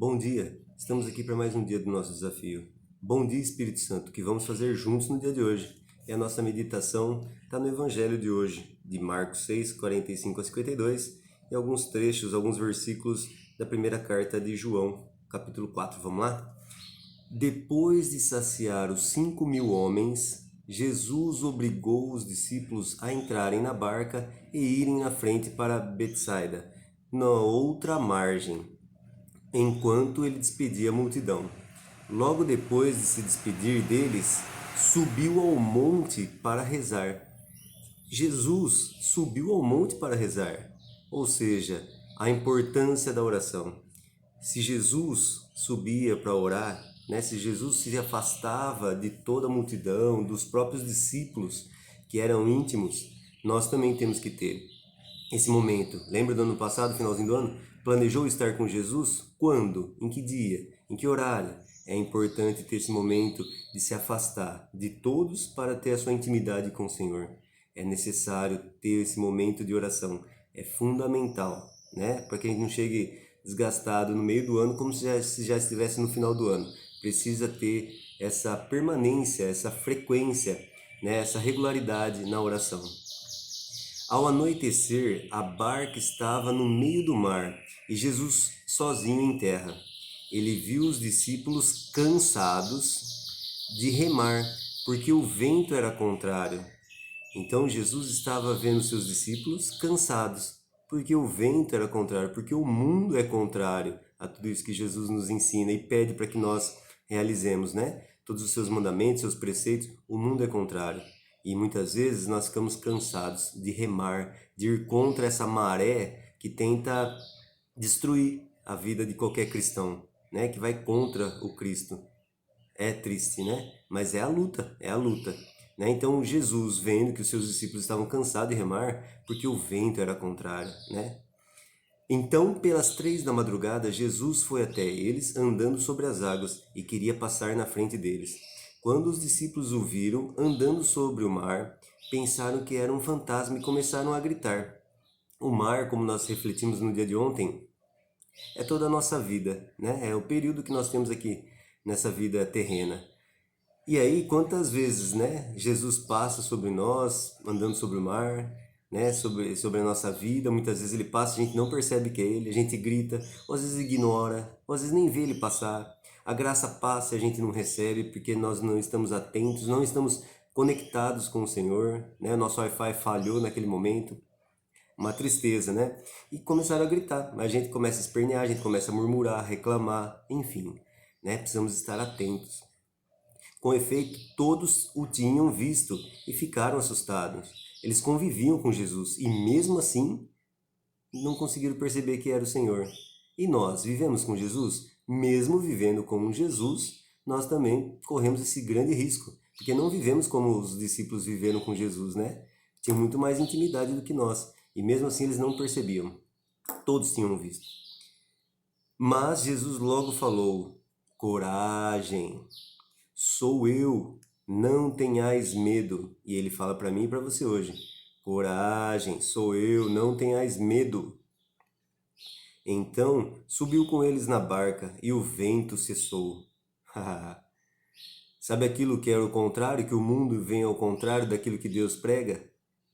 Bom dia, estamos aqui para mais um dia do nosso desafio. Bom dia, Espírito Santo, que vamos fazer juntos no dia de hoje. E a nossa meditação está no Evangelho de hoje, de Marcos 6, 45 a 52, e alguns trechos, alguns versículos da primeira carta de João, capítulo 4. Vamos lá? Depois de saciar os 5.000 homens, Jesus obrigou os discípulos a entrarem na barca e irem na frente para Betsaida, na outra margem, enquanto ele despedia a multidão. Logo depois de se despedir deles, subiu ao monte para rezar. Jesus subiu ao monte para rezar, ou seja, a importância da oração. Se Jesus subia para orar, se Jesus se afastava de toda a multidão, dos próprios discípulos que eram íntimos, nós também temos que ter esse momento. Lembra do ano passado, finalzinho do ano? Planejou estar com Jesus? Quando? Em que dia? Em que horário? É importante ter esse momento de se afastar de todos para ter a sua intimidade com o Senhor. É necessário ter esse momento de oração. É fundamental, para que a gente não chegue desgastado no meio do ano como se já estivesse no final do ano. Precisa ter essa permanência, essa frequência, essa regularidade na oração. Ao anoitecer, a barca estava no meio do mar e Jesus sozinho em terra. Ele viu os discípulos cansados de remar, porque o vento era contrário. Então Jesus estava vendo seus discípulos cansados, porque o vento era contrário, porque o mundo é contrário a tudo isso que Jesus nos ensina e pede para que nós realizemos, Todos os seus mandamentos, seus preceitos, o mundo é contrário. E muitas vezes nós ficamos cansados de remar, de ir contra essa maré que tenta destruir a vida de qualquer cristão, que vai contra o Cristo. É triste, Mas é a luta, é a luta. Então Jesus, vendo que os seus discípulos estavam cansados de remar, porque o vento era contrário, Então, pelas 3 da madrugada, Jesus foi até eles, andando sobre as águas, e queria passar na frente deles. Quando os discípulos o viram andando sobre o mar, pensaram que era um fantasma e começaram a gritar. O mar, como nós refletimos no dia de ontem, é toda a nossa vida, É o período que nós temos aqui nessa vida terrena. E aí, quantas vezes, Jesus passa sobre nós, andando sobre o mar, sobre a nossa vida, muitas vezes ele passa, a gente não percebe que é ele, a gente grita, ou às vezes ignora, ou às vezes nem vê ele passar. A graça passa e a gente não recebe porque nós não estamos atentos, não estamos conectados com o Senhor, O nosso Wi-Fi falhou naquele momento, uma tristeza, E começaram a gritar, a gente começa a espernear, a gente começa a murmurar, reclamar, enfim, Precisamos estar atentos. Com efeito, todos o tinham visto e ficaram assustados. Eles conviviam com Jesus e mesmo assim não conseguiram perceber que era o Senhor. E nós vivemos com Jesus? Mesmo vivendo com Jesus, nós também corremos esse grande risco, porque não vivemos como os discípulos viveram com Jesus, Tinham muito mais intimidade do que nós, e mesmo assim eles não percebiam. Todos tinham visto. Mas Jesus logo falou: coragem, sou eu, não tenhais medo. E ele fala para mim e para você hoje: coragem, sou eu, não tenhais medo. Então subiu com eles na barca e o vento cessou. Sabe aquilo que é o contrário, que o mundo vem ao contrário daquilo que Deus prega?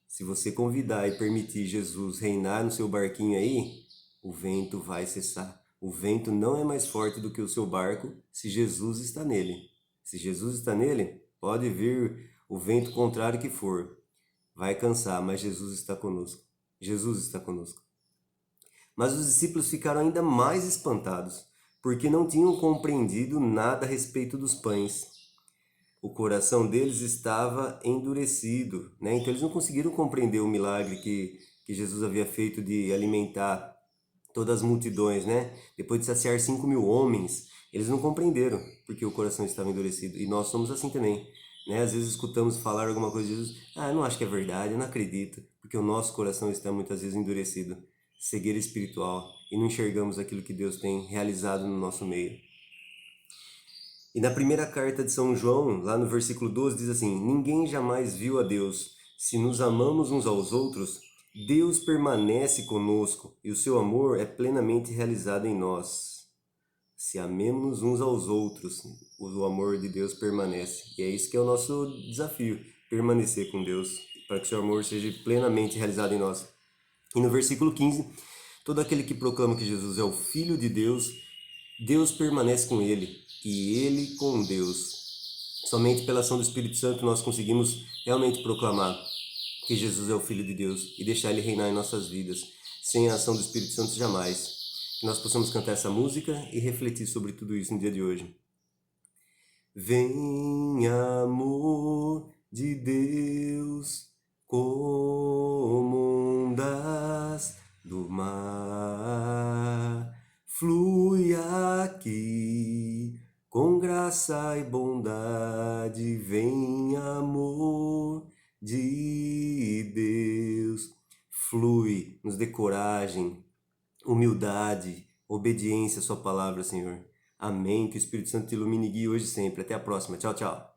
Se você convidar e permitir Jesus reinar no seu barquinho aí, o vento vai cessar. O vento não é mais forte do que o seu barco se Jesus está nele. Se Jesus está nele, pode vir o vento contrário que for. Vai cansar, mas Jesus está conosco. Jesus está conosco. Mas os discípulos ficaram ainda mais espantados, porque não tinham compreendido nada a respeito dos pães. O coração deles estava endurecido, Então eles não conseguiram compreender o milagre que Jesus havia feito de alimentar todas as multidões, Depois de saciar 5.000 homens, eles não compreenderam porque o coração estava endurecido. E nós somos assim também, Às vezes escutamos falar alguma coisa de Jesus, eu não acho que é verdade, eu não acredito, porque o nosso coração está muitas vezes endurecido, cegueira espiritual, e não enxergamos aquilo que Deus tem realizado no nosso meio. E na primeira carta de São João, lá no versículo 12, diz assim: ninguém jamais viu a Deus. Se nos amamos uns aos outros, Deus permanece conosco e o seu amor é plenamente realizado em nós. Se amemos uns aos outros, o amor de Deus permanece. E é isso que é o nosso desafio, permanecer com Deus, para que o seu amor seja plenamente realizado em nós. E no versículo 15, todo aquele que proclama que Jesus é o Filho de Deus, Deus permanece com ele e ele com Deus. Somente pela ação do Espírito Santo nós conseguimos realmente proclamar que Jesus é o Filho de Deus e deixar Ele reinar em nossas vidas. Sem a ação do Espírito Santo, jamais. Que nós possamos cantar essa música e refletir sobre tudo isso no dia de hoje. Vem, amor de Deus, como ondas do mar, flui aqui com graça e bondade. Vem, amor de Deus, flui, nos dê coragem, humildade, obediência à sua palavra, Senhor. Amém. Que o Espírito Santo te ilumine e guie hoje e sempre. Até a próxima. Tchau, tchau.